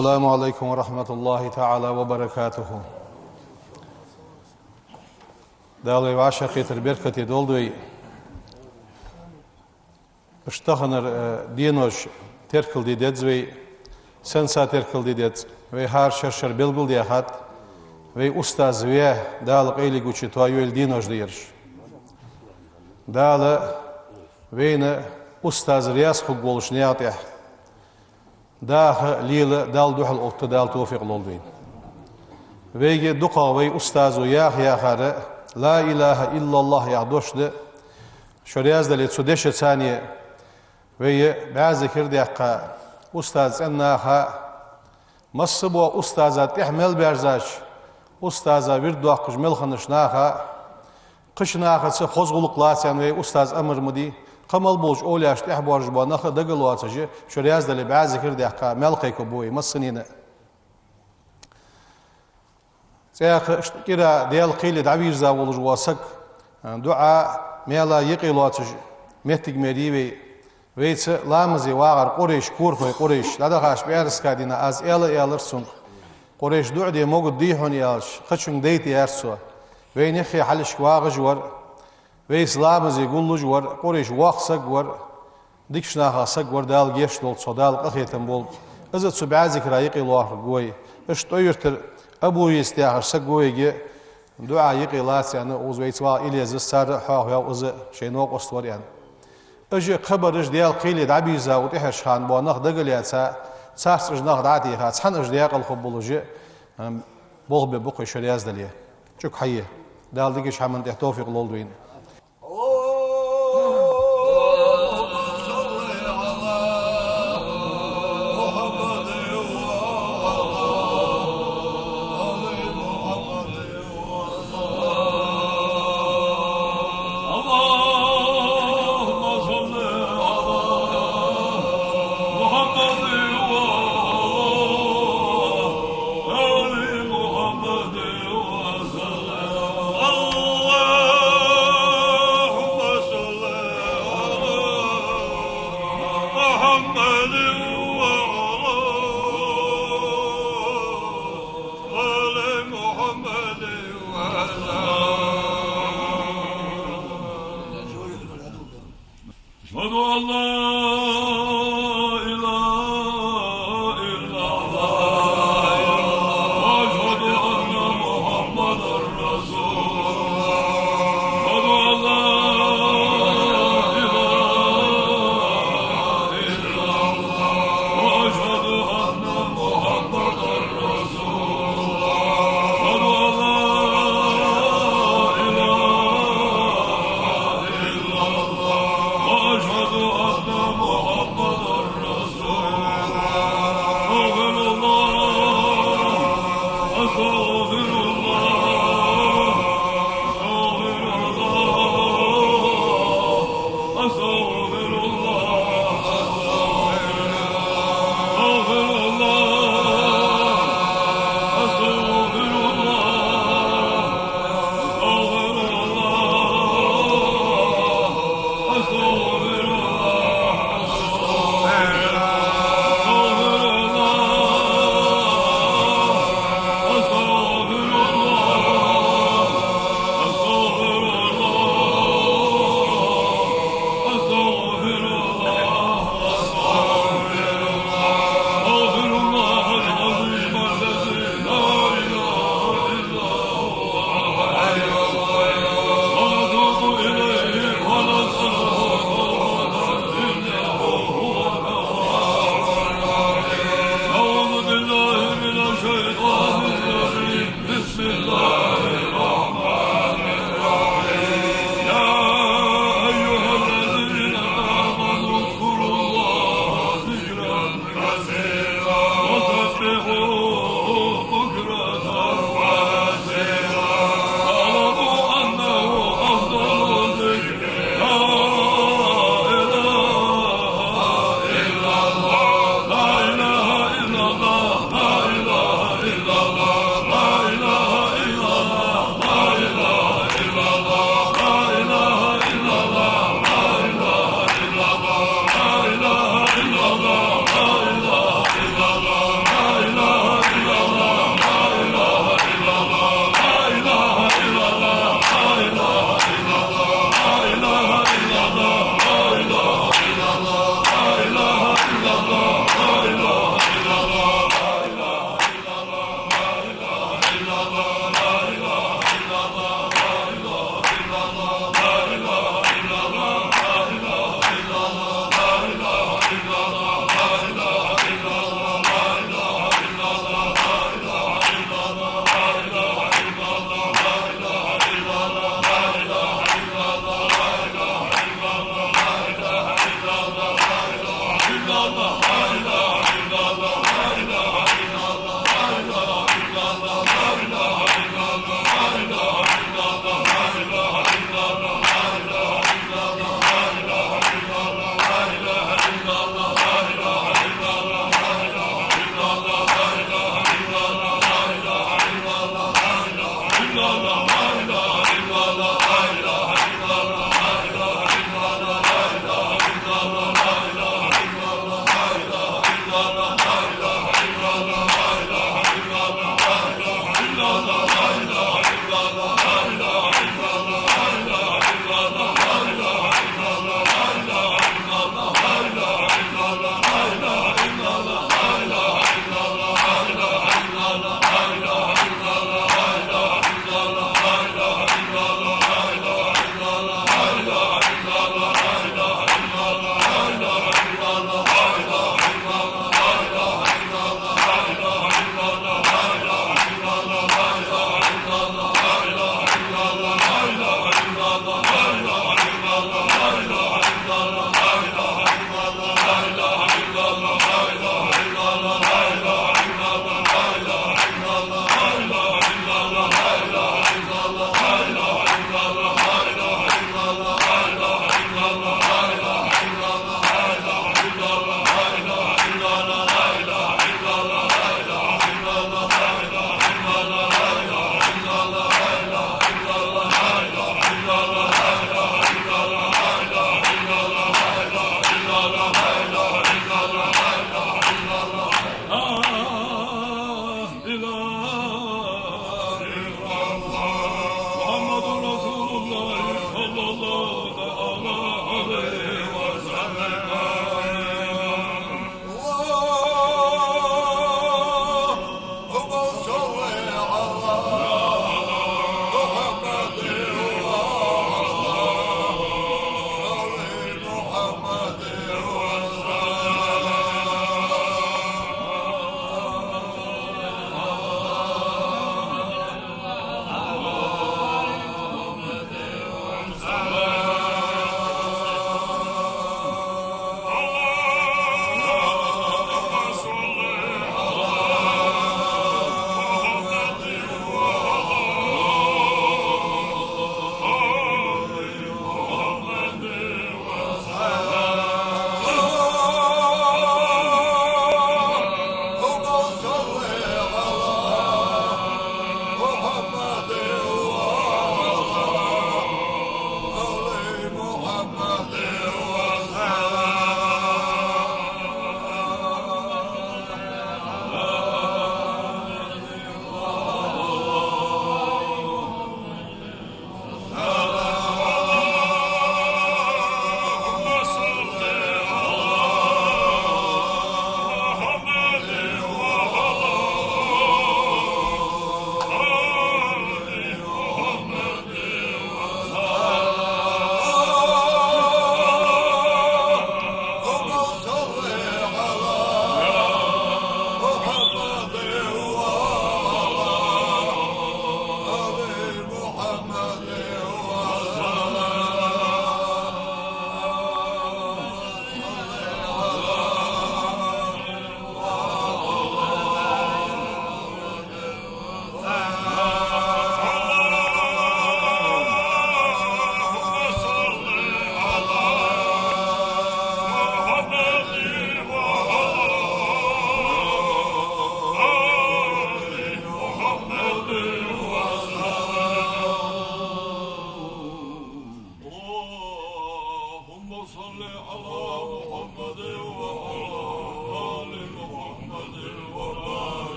السلام عليكم ورحمة الله تعالى وبركاته. دالي وعشقي تربيركتي دولدوي اشتغنر دينوش تركل دي ديدزوي سنسا تركل دي ديدز وي هار شرشر بلغل دي أخات وي أستاذ ويه دال قيلي قوشي تويويل دينوش ديرش دال وين أستاذ رياس خق بولش نياتيح داخ ليلة دال دوح الأوت دال توفيق لولدين ويجي دقا وي أستاذ وياخ يا خارة لا إله إلا الله يعدوش ده شرياز دالي تسودش ثانية وي بعض كردي أقا أستاذ أنها مصبوا أستاذات إحمل برزاش أستاذة بردو أقش ملخنش ناخا قش ناخا سخوز غلق لاسيان وي أستاذ أمر مدي قمل بولش أولياش تحبورج بوا نخ دقل واتجي شرياز دالي بعض كردي أقا ملقيكو بوي مصنين سياق اشتكرا ديال قيل دعوير زاولج واسك دعاء ميلا يقيل واتج مهتق مريوي ويتس لامزي واغر قريش كورخوي قريش لدى غاش بيارس كادينا از إيلا رسونك قريش دعا دي موغد ديحون يالش خدشون ديتي يارسوا وين يخي حلش واغج ور ويس لامزي قلوج ور قريش واخسق ور ديكشنا خاسق ور دال جيش دول صدال قخيتن بول ازت سبعازك را يقيل واغر قوي اشتويرتر أبو يستياخر سقويجي دعاء يقيلات يعني وزويتوا إلي زسار حاها وز شينوق أستور يعني أجي خبرش ديال قيل دعبيزا وتحش خان بونخ دقليات ساس أجناخ دعاتي خات سحن أجدياق الخبولوجي بوغ ببقي شرياز دليه شك حيه دال ديكش حمن توفيق لولدوين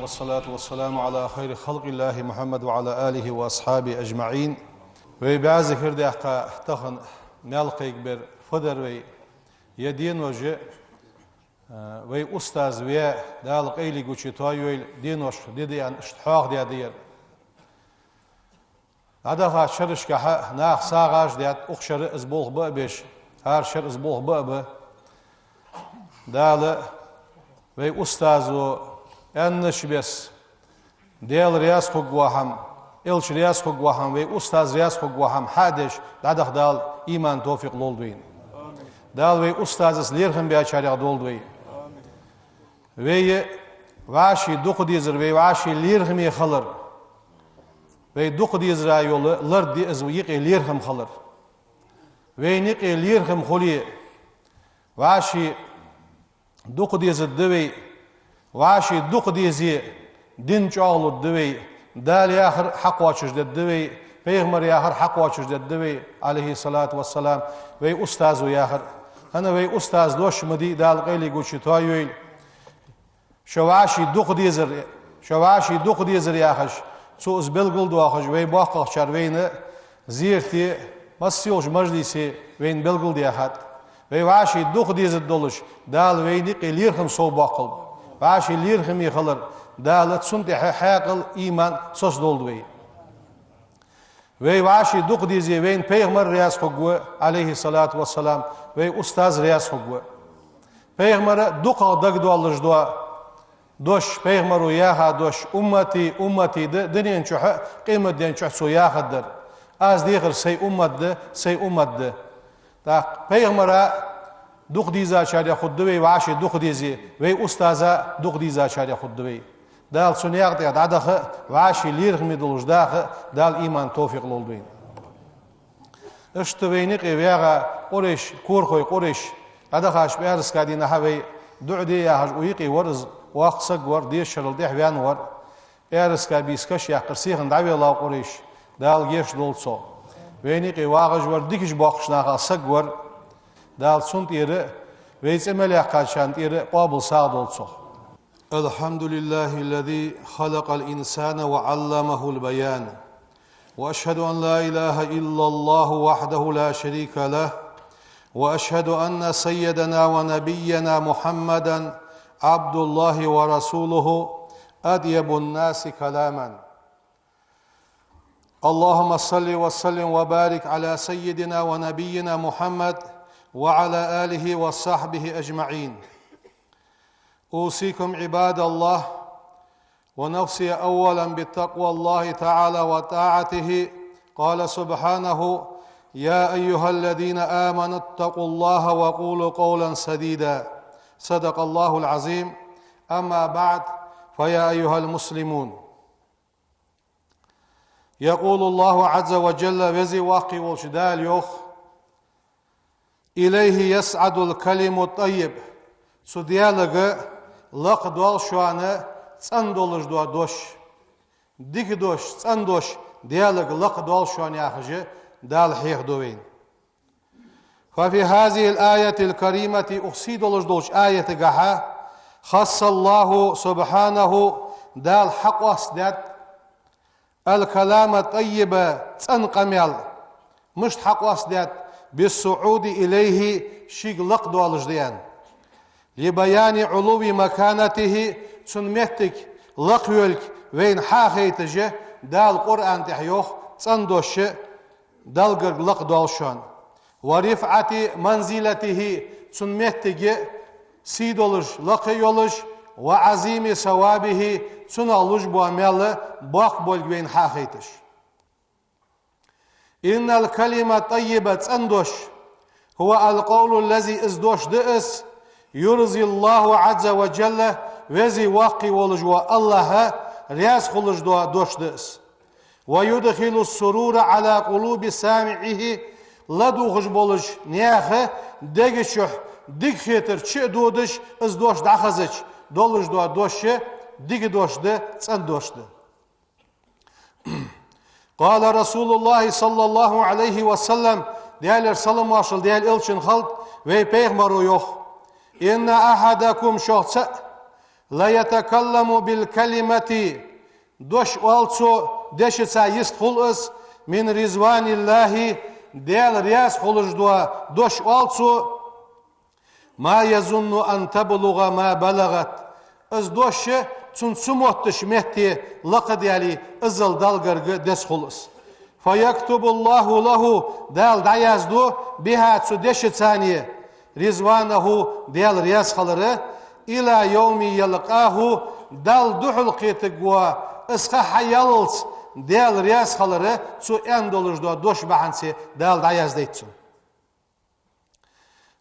والصلاة والسلام على خير خلق الله محمد وعلى آله وأصحابه أجمعين. وبعز كردي أحقا تخن نالقيك بر فدر وي يدين وجه وي أستاذ وي دالق إيلي قوشي تايويل دين وش ديدي عن اشتحاق ديادير هذا شرش كحا ناخ ساغاش ديات أخشر إزبوغ بأبش هار شر إزبوغ بأب دال وي أستاذ أنش بس ديال رياس خقواهم إلش رياس خقواهم وي أستاذ رياس خقواهم حادش دادخ دال إيمان توفيق لولدوين دال وي أستاذ ليرخم بياشاريق دولدوين وي واشي دوق ديزر وي واشي ليرخم يخلر وي دوق ديزر يول لرد ديز ويقي ليرخم خلر وي نيقي ليرخم خلي واشي دوق ديزر دوي واشي دوق ديزي دين چاغلو الدوي دال ياخر حق واشش الدوي پیغمبر ياخر حق واشش الدوي عليه الصلاة والسلام وي أستاذ ياخر أنا وي أستاذ دوش مدي دال قيلي قوشي تايويل شواشي دوق ديزر ياخش سو ازبلغل دواخش وي باقق شروين زيرتي مسيوش مجلسي وين بلغل دياخد وي واشي دوق ديزر دولش دال ويني قيليرخم سو باقل واشي ليرخم يخلر دالت سنتي حاقل إيمان سوس دولدوي وي واشي دوق ديزي وين پیغمبر رياس خقوة عليه الصلاة والسلام وي أستاذ رياس خقوة پیغمبر دوق دق دوالج دوا دوش پیغمبر ياها دوش أمتي دنين چوح قيمة دين چوح سو ياخدر از ديخر سي أمت ده تا پیغمبر دوق ديزا شاري خدوي واشي دوق ديزي وي أستاذا دوق ديزا شاري خدوي دال سنياق دياد عدخ واشي ليرخمي دولش داخ دال إيمان توفيق لولدوين اشتوينيق وياغا قريش كورخوي قريش عدخاش بيارس كادين حوي دعدي ياهج ويقي ورز واقصق ور ديش شرل ديح ويان ور بيارس كابيسكش يحقرسيخن دعوي الله قريش دال جيش دولتسو وينيقي واغج ور ديكش باقشناغا سق ور دال سنت يري ويس امل يقاشان يري قابل ساعد دولتسو الحمد لله الذي خلق الإنسان وعلمه البيان وأشهد أن لا إله إلا الله وحده لا شريك له وأشهد أن سيدنا ونبينا محمدا عبد الله ورسوله أديب الناس كلاما اللهم صل وسلم وبارك على سيدنا ونبينا محمد وعلى آله وصحبه أجمعين أوصيكم عباد الله ونفسي أولا بتقوى الله تعالى وطاعته قال سبحانه يا أيها الذين آمنوا اتقوا الله وقولوا قولا سديدا صدق الله العظيم أما بعد فيا أيها المسلمون يقول الله عز وجل وزي واقي والشدال يوخ إليه يسعد الكلم الطيب su dialogu laq dol şu anı çan doluş doğa doş. Dik doş, çan doş dialogu laq dol şu an yaxıcı dal hiyh doveyn. ففي هذه الآية الكريمة أخسيد لجدوش آية قحا خص الله سبحانه دال حق واسداد الكلام الطيب تنقمل مش حق واسداد بالصعود إليه شيق لقدو الجديان لبيان علو مكانته تنمتك لقيولك وين حاخيتجه دال قرآن تحيوخ تندوش دال لقدو الشان ورفعة منزلته تنمتك سيدولش لقيولش وعظيم ثوابه تنالوش بوامل باق بولغوين حاخيتش إن الكلمة طيبة تندوش هو القول الذي ازدوش دئس يرزي الله عز وجل وزي واقي ولجوا الله رياس خلج دوش دئس ويدخل السرور على قلوب سامعه لدوخش بولج نياخه دگشح دگ خيتر چه دودش ازدوش دخزش دولج دوش دگ دوش ده تن دوش ده قال رسول الله صلى الله عليه وسلم ديال سلام واشل ديال إلشن خلط وي بيغمرو يوخ إن أحدكم شخص لا يتكلم بالكلمة دوش والتو دشتا يستخلص من رضوان الله ديال رياس خلج دوش والتو ما يظن أن تبلغ ما بلغت از دوش تنسموتش مهتي لقد يالي ازل دالغرغ دس خلص فيكتب الله له دال دايازدو بها تسدش ثانية رضوانه ديال رياس خلره إلى يوم يلقاه دال دحل قيتقوا اسخا حياللت ديال رياس خلره تسو اندولج دوش بحنسي دال دايازديتسو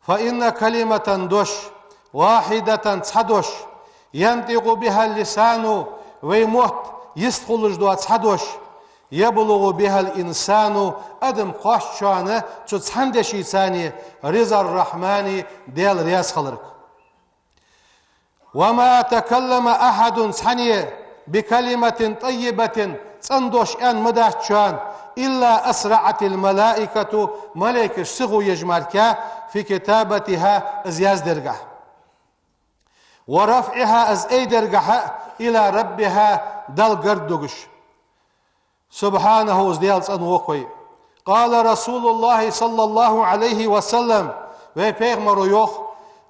فإن كلمة دوش واحدة تحدوش ينطق بها اللسان ويموت يستخلج دو تحدوش يبلغ بها الإنسان أدم قاششانه تتحندشي ثاني رضا الرحمن ديال رياس خلرك وما تكلم أحد ثانية بكلمة طيبة تندوش أن مدهشان إلا أسرعت الملائكة ملائكة سغو يجمالك في كتابتها زياز درجة ورفعها از اي درجة الى ربها دل قردقش سبحانه ازديال صنوقي قال رسول الله صلى الله عليه وسلم ويبيغمر يوخ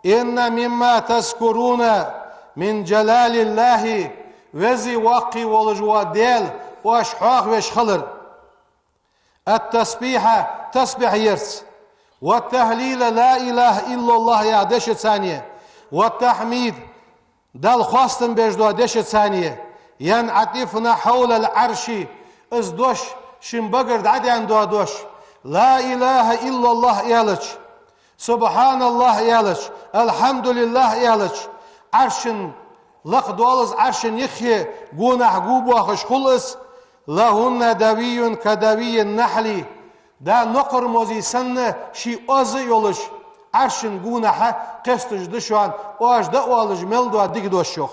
إن مما تذكرون من جلال الله وزي واقي والجوا ديل واشحاق وشخلر التسبيح تسبح يرس والتهليل لا إله إلا الله يعدش ثانية والتحميد دال خواستن بجدوا دش ثانية ينعطفنا حول العرش ازدوش شنبقر عديان دوا دوش لا إله إلا الله يالج سبحان الله يالج الحمد لله يالج عرشن لقدولز عرشن يخي قونا حقوبوا خشخلص لهن دوي كدوي النحل دا نقر موزي سنة شي أزي يولش عرشن قونها قستج دشوان واش دأوالج ملدوا ديك دوشوخ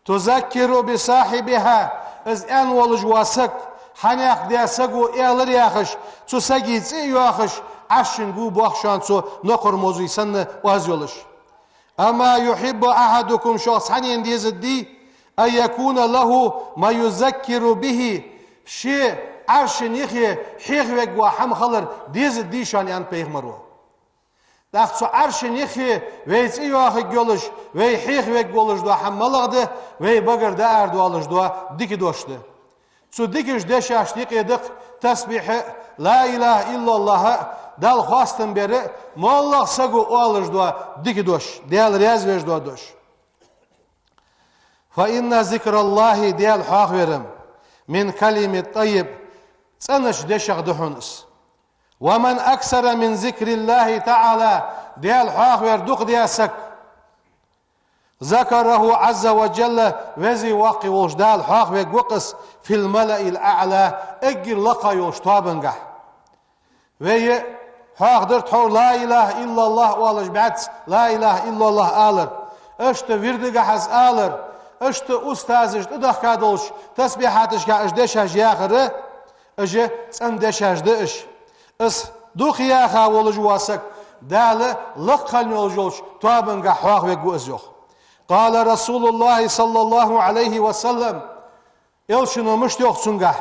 تذكر بصاحبها از ان ولج واسك حناق دياسقو إيالر ياخش تساقيت ياخش عرشن قو بوخشان تو نقر موزي سنة واز يولش أما يحب أحدكم شخص حنين ديز الدي أن يكون له ما يذكر به شيء عرشن يخي حيخ وقوا حم خلر ديز الدي شان يان بيغمروا داخل عرشن يخي ويت ايوه جولش وي حيخ ويك جولش دو حملغده وي بغر دار دولش دو ديك دوشده سو ديكش دشاش ديك يدق تسبيح لا اله الا الله دال خواستن بره مالله سغو اولش دو ديك دوش ديال رياز ويش دو دوش فإن ذكر الله ديال حاق ورم من كلمة طيب سنش دشق دحونس ومن أكثر من ذكر الله تعالى ديال حاق وردوق دياسك ذكره عز وجل وزي واقي وجدال حاق وقص في الملأ الأعلى اجر لقى يوشتابنجح وهي حاضر تحور لا إله إلا الله والج بعد لا إله إلا الله آلر أشت وردق حز آلر أشت أستاذش تدخ كادولش تسبيحاتش كاش دشاش ياخر أجي تسن دشاش دش اس دوخ ياخا ولج واسك دال لقل يولجوش توابن حواق ويقو أزيوخ قال رسول الله صلى الله عليه وسلم إلشنو مشت يوخ سنقح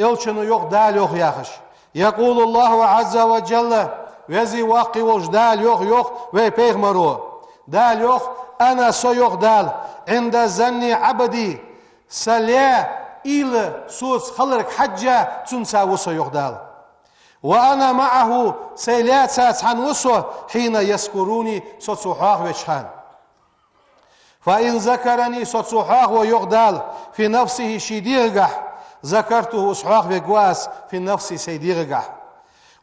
إلشنو يوخ دال يوخ ياخش يقول الله عز وجل وزي واقي وش دال يوخ وي بيغمرو دال يوخ أنا سو يوخ دال عند زني عبدي سليا إلى سوس خلرك حجة تنسى وسو يوخ دال وأنا معه سيلات ساتحان وسو حين يذكروني سوتسوحاق وشحان فإن ذكرني سوتسوحاق ويغدال في نفسه شيديرقح ذكرته سحاق وقواس في نفسي سيديرقح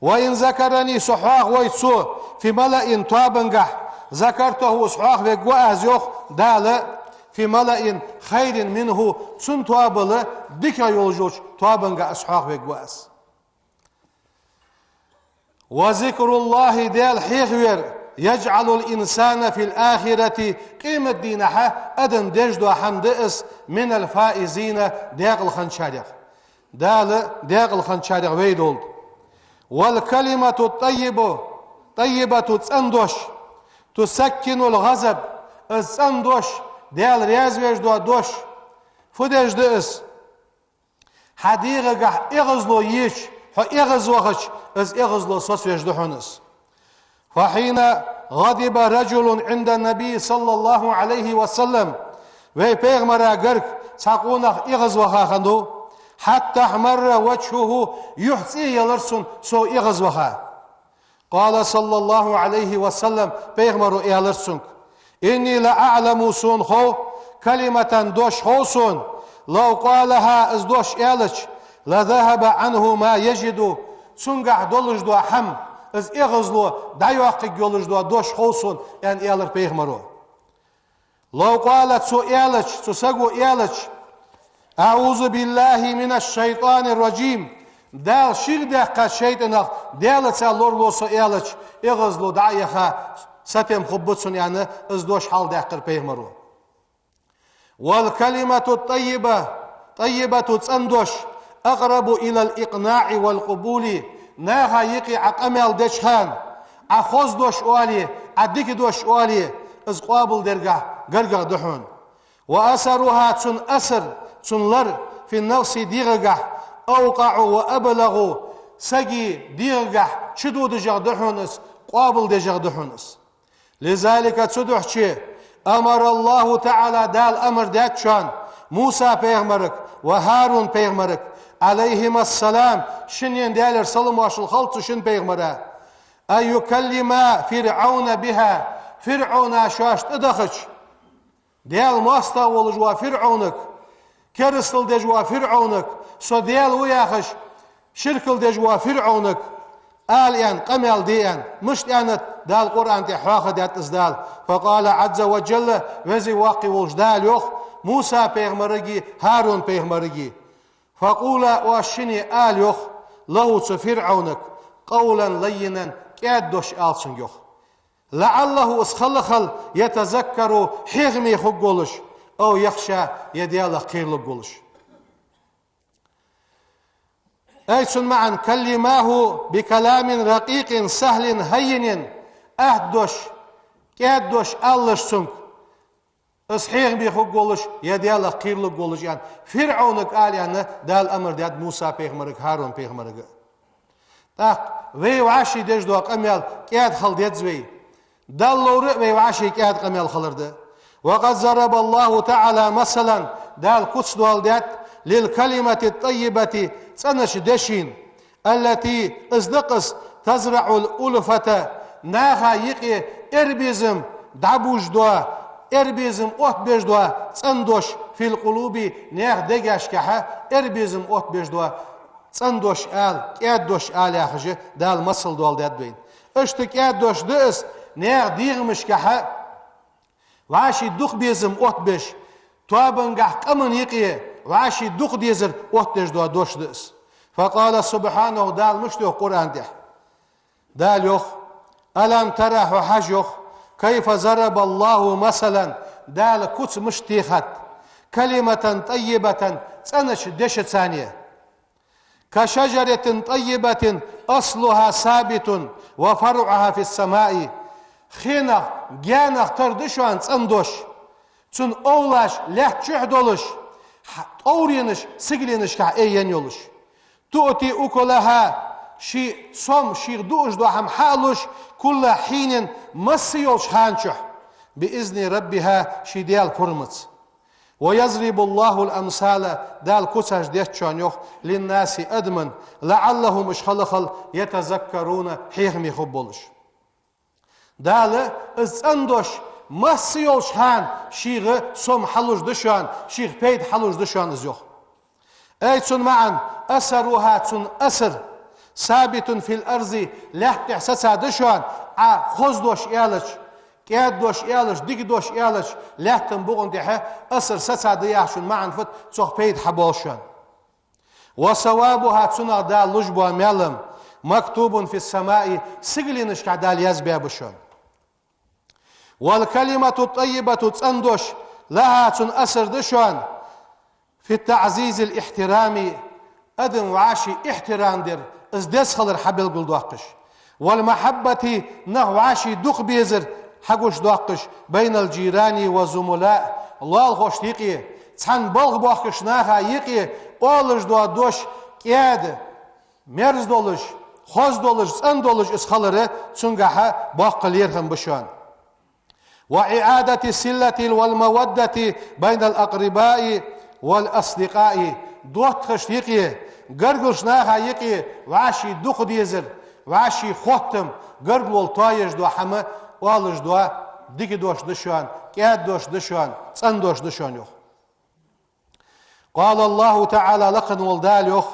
وإن ذكرني سحاق ويتسو في ملأ طابنقح ذكرته سحاق وقواس يوخ دال في ملأ خير منه سنطابل ديكا يولجوش طابنقح سحاق وقواس وذكر الله ديال حيغير يجعل الإنسان في الآخرة قيمة دينها أدن دجدو حمدئس من الفائزين ديق الخنشاريغ دال ديق الخنشاريغ ويدولد والكلمة الطيبة طيبة تسندوش تسكن الغضب تسندوش ديال رياز ويجدو دوش فدج دئس حديغة إغزلو يش إغزوخش إز إغزلو سوس ويجدوحونس فحين غضب رجل عند النبي صلى الله عليه وسلم ويبيغمرا قرق تقونخ إغزوخا خندو حتى احمر وجهه يحسي يلرسن سو إغزوخا قال صلى الله عليه وسلم بيغمرو إيالرسنك إني لأعلم سون خو كلمة دوش خوسون لو قالها إز دوش إيالش لذهب عنه ما يجد سنقع دولج دو حم از إغزلو دايوحق يولج دو دوش خوصون يعني إيالر بيغمرو لو قالت سو إيالج سو سقو إيالج أعوذ بالله من الشيطان الرجيم دال شير دقا الشيطان دالت سالور لو سو إيالج إغزلو دايوحا ستم خبتسون يعني از دوش حال دقر بيغمرو والكلمة الطيبة طيبة تسندوش أقرب إلى الإقناع والقبول ناها يقي عقمل دشخان أخوز دوش أولي عدك دوش أولي إز قابل درقة قرقة دحون وأثرها تن أثر تن لر في النفس ديغقة أوقع وأبلغ سقي ديغقة شدو دجغ دحونس قابل دجغ دحونس لذلك تدحشي أمر الله تعالى دال أمر داتشان موسى بيغمرك وهارون بيغمرك عليهما السلام شنين دالر صلم واشل خلط شن بيغمرا أن يكلم فرعون بها فرعون شاشت ادخش ديال ماستا ولجوا فرعونك كرسل دجوا فرعونك سو ديال وياخش شركل دجوا فرعونك آليان قمل ديان مش ديانت دال قرآن تحواخ ديات ازدال فقال عز وجل وزي واقي وجدال يوخ موسى بيغمرقي هارون بيغمرقي فقولا واشني آل يوخ له فرعونك قولا لينا كادوش آلسن يوخ لعله اسخلخل يتذكر حغمي خقولش أو يخشى يديال قيل قولش أيسن معا كلماه بكلام رقيق سهل هين أهدوش كادوش آلش سنك اسحيغ بيخقولش يديال قيل قولش يعني فرعونك آل يعني دال أمر دياد موسى بيغمرك هارون بيغمرك تاق وي وعشي دجدو قميال كاد خلديت زوي دالور وي وعشي كاد قميال خلرده وقد ضرب الله تعالى مثلا دال قدس دوال ديات للكلمة الطيبة سنش دشين التي ازدقس تزرع الألفة ناها يقي إربيزم دعبوش دوا إربيزم أوت بيش دوا سندوش في القلوب ناها دقاش كحا إربيزم أوت بيش دوا سندوش آل كادوش آل ياخجي دال مصل دوال ديات بين اشت كادوش دقس ناها ديغمش كحا وعاشي دوخ بيزم أوت بيش توابنقح قمن يقي وعاشي دوخ ديزر أوت بيش دوا دوش دقس فقال سبحانه دال مشتو قرآن ده دال يخ ألم تره حج يخ كيف ضرب الله مثلا دال كوت مشتيخت كلمة طيبة تنش دش ثانية كشجرة طيبة أصلها ثابت وفرعها في السماء خينا جانا تردشوان تندوش تن أولاش لا تشهدولش أورينش سجلينش كأيين يولش تؤتي أكلها شي صم شي دوش دوهم حالش كل حين مسيولش هانشح بإذن ربها شي ديال كرمت ويضرب الله الأمثال دال كساش ديتشان يخ للناس أدمن لعلهم اشخلخل يتذكرون حيهم يخبولش دال اندوش مسيولش هان شيغ صم حلوش دشان شيغ بيت حلوش دشان زيوخ ايتون معا أثرها تون أثر ثابت في الأرض لا تحسسها دشان خزدوش إيالش كادوش إيالش ديكدوش إيالش لا تنبغن ديها أثر سسا دياشون معا فت صح بيت حبوشان وثوابها تون دال لجبوا ميلم مكتوب في السماء سجلينش كعدال يزبيا بشان والكلمة الطيبة تندوش لها تن أثر دشان في التعزيز الاحترامي أدم وعاشي احترام در ازدس خلر حبل قل دوقش والمحبة نهو عاشي دوق بيزر حقوش دوقش بين الجيران وزملاء الله الخوش يقي تحن بلغ بوقش ناها يقي أولش دو دوش كياد مرز دولش خوز دولش سن دولش اسخلره تنقها باقل يرهم بشان وإعادة السلة والمودة بين الأقرباء والأصدقاء دوت خشتيقي قرقلش ناها يقي وعاشي دوق ديزر وعاشي خوتم قرقل طايش دو حما والش دو ديك دوش دشان كياد دوش دشان سن دوش دشان يخ قال الله تعالى لقن والدال يخ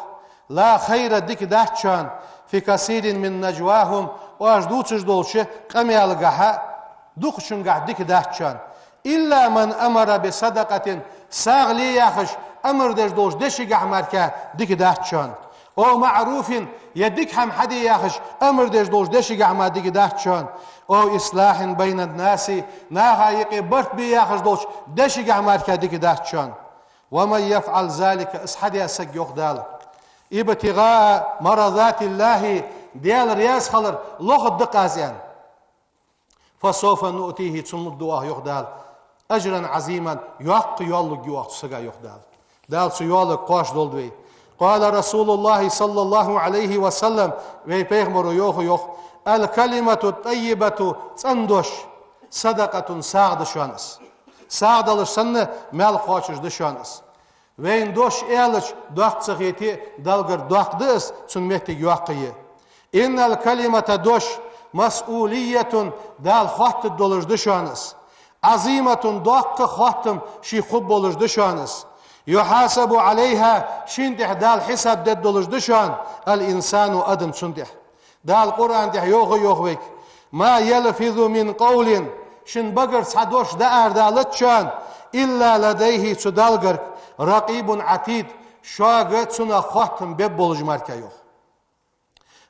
لا خير ديك دهشان في كثير من نجواهم واجدوتش دولش قمي القها دوقشن قاعد ديك دهشان إلا من أمر بصدقة ساغلي ياخش أمر دش دوش دشي قحمركا ديك دهشان أو معروف يديك هم حدي ياخش أمر دش دوش دشي قحمر ديك دهشان أو إصلاح بين الناس ناها يقي برت بي ياخش دوش دشي قحمركا ديك دهشان ومن يفعل ذلك اسحد ياسك يخدال ابتغاء مرضات الله ديال رياس خلر لوخ الدقازيان فسوف نؤتيه تنضوه يخدال أجرا عظيما يحق يولق يوقت سقا يخدال دال سيولق قاش دولدوي قال رسول الله صلى الله عليه وسلم وي بيغمر يوخ الكلمة الطيبة تندوش صدقة ساعد شانس ساعد لسنة مال قاشش دشانس وين دوش إيلش دوخ صغيتي دالغر دوخ دس سنمتي يوقية إن الكلمة دوش مسؤولية دال خط دولش دشانس عظيمة دوق خطم شي خب بولش دشانس يحاسب عليها شندح دال حساب دد دولش دشان الإنسان أدم شندح دال قرآن دح يوغ ما يلفظ من قول شن بقر سعدوش دار دالتشان إلا لديه تدالغر رقيب عتيد شاغ تسنا خاتم ببولج ماركا يوخ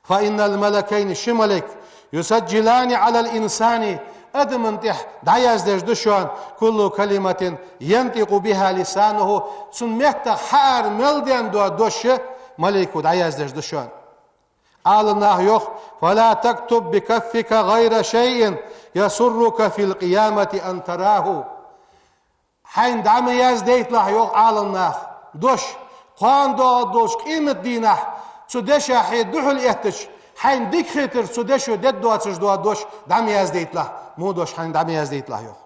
فإن الملكين شملك يسجلان على الإنسان أدم انتح دعياز دشان كل كلمة ينطق بها لسانه سنمت حار ملدين دو دوش ملك دعياز دشان قال يوخ فلا تكتب بكفك غير شيء يسرك في القيامة أن تراه حين دعم يزديت له يوخ عالم دوش قان دوش قيمة دينه سدش حي دحل يهتش حين ديك خيتر سدش ودد دوش دعم يزديت له مو دوش حين دعم يزديت له يوخ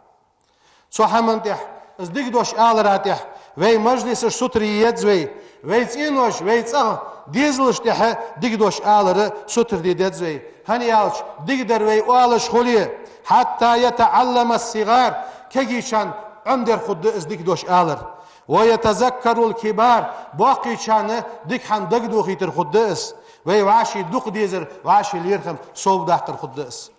سو حمنتح از ديك دوش آل راتح وي مجلس ستري يدزوي ويت إنوش ويت ديزلش تحه ديك دوش آلر ستر دي دزوي هني آلش ديك دروي آلش خليه حتى يتعلم الصغار كيشان عندر خد از ديك دوش آلر ويتذكر الكبار باقي شان ديك حن دق دو خيتر خدس ويعاشي دوق ديزر وعاشي ليرخم صوب داخل خدس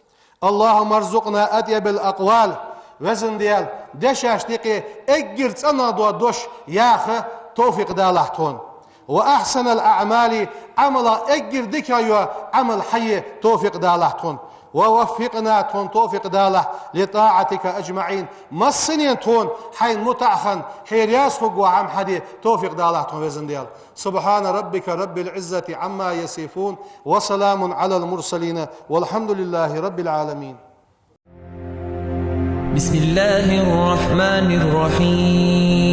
اللهم ارزقنا أطيب الأقوال وزن ديال دشاش ديقي اجر تسانا دو دوش ياخ توفيق دالحتون وأحسن الأعمال عمل أجر ذكر عمل حي توفيق داله تون ووفقنا تون توفيق داله لطاعتك أجمعين مصنين تون حين متعخن حيرياس خق وعم حدي توفيق داله تون وزن ديال سبحان ربك رب العزة عما يصفون وسلام على المرسلين والحمد لله رب العالمين. بسم الله الرحمن الرحيم.